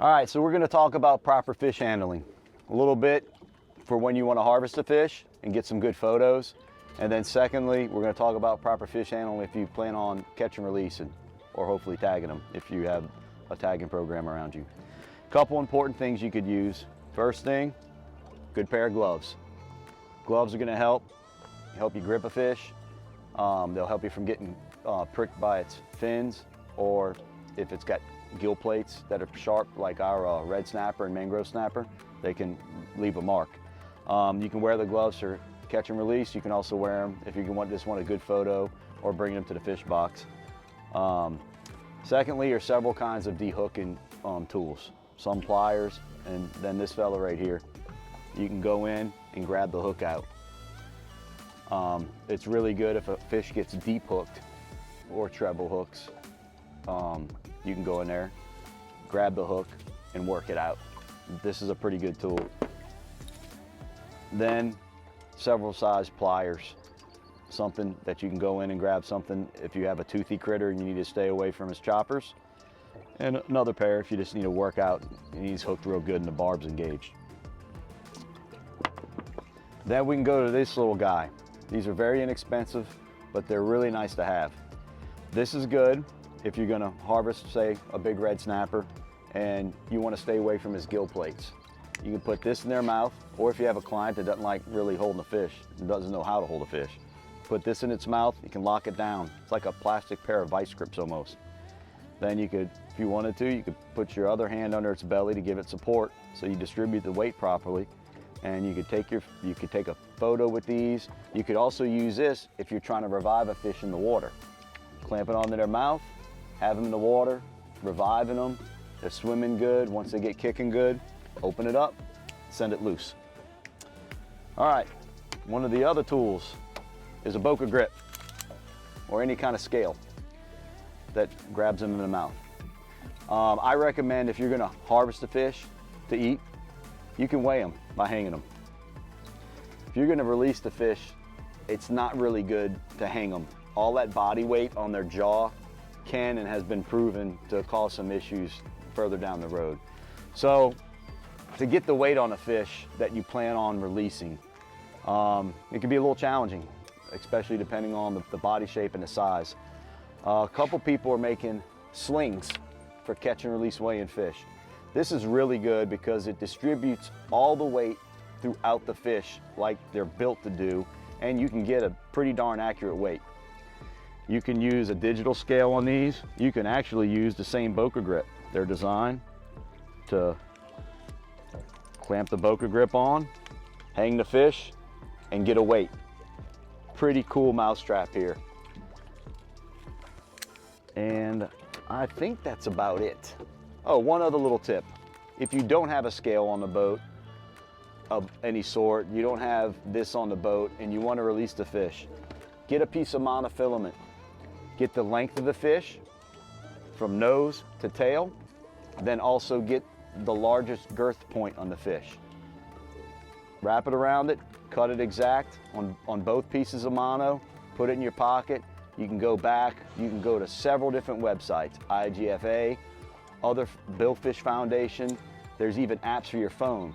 All right, so we're going to talk about proper fish handling. A little bit for when you want to harvest a fish and get some good photos. And then secondly, we're going to talk about proper fish handling if you plan on catch and releasing, or hopefully tagging them if you have a tagging program around you. Couple important things you could use. First thing, good pair of gloves. Gloves are going to help you grip a fish. They'll help you from getting pricked by its fins, or if it's got gill plates that are sharp like our red snapper and mangrove snapper, they can leave a mark. You can wear the gloves for catch and release. You can also wear them if you just want a good photo or bring them to the fish box. Secondly, are several kinds of dehooking tools. Some pliers, and then this fella right here. You can go in and grab the hook out. It's really good if a fish gets deep hooked or treble hooks. You can go in there, grab the hook, and work it out. This is a pretty good tool. Then several size pliers, something that you can go in and grab something if you have a toothy critter and you need to stay away from his choppers. And another pair if you just need to work out and he's hooked real good and the barb's engaged. Then we can go to this little guy. These are very inexpensive, but they're really nice to have. This is good if you're gonna harvest, say, a big red snapper and you wanna stay away from his gill plates. You can put this in their mouth, or if you have a client that doesn't like really holding a fish and doesn't know how to hold a fish, put this in its mouth, you can lock it down. It's like a plastic pair of vice grips almost. Then you could, if you wanted to, you could put your other hand under its belly to give it support so you distribute the weight properly. And you could take a photo with these. You could also use this if you're trying to revive a fish in the water. Clamp it onto their mouth, have them in the water, reviving them. They're swimming good. Once they get kicking good, open it up, send it loose. All right, one of the other tools is a boca grip or any kind of scale that grabs them in the mouth. I recommend if you're gonna harvest a fish to eat, you can weigh them by hanging them. If you're gonna release the fish, it's not really good to hang them. All that body weight on their jaw can and has been proven to cause some issues further down the road. So to get the weight on a fish that you plan on releasing, it can be a little challenging, especially depending on the body shape and the size. A couple people are making slings for catch and release weighing fish. This is really good because it distributes all the weight throughout the fish like they're built to do, and you can get a pretty darn accurate weight. You can use a digital scale on these. You can actually use the same boca grip. They're designed to clamp the boca grip on, hang the fish, and get a weight. Pretty cool mousetrap here. And I think that's about it. Oh, one other little tip. If you don't have a scale on the boat of any sort, you don't have this on the boat, and you want to release the fish, get a piece of monofilament. Get the length of the fish from nose to tail, then also get the largest girth point on the fish. Wrap it around it, cut it exact on both pieces of mono, put it in your pocket. You can go back, you can go to several different websites, IGFA, other Billfish Foundation. There's even apps for your phone.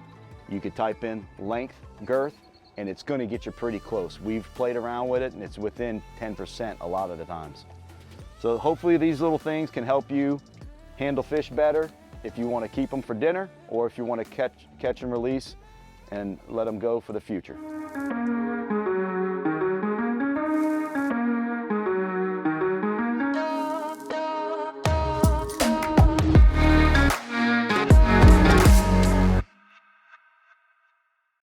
You could type in length, girth, and it's gonna get you pretty close. We've played around with it and it's within 10% a lot of the times. So hopefully these little things can help you handle fish better if you wanna keep them for dinner or if you wanna catch and release and let them go for the future.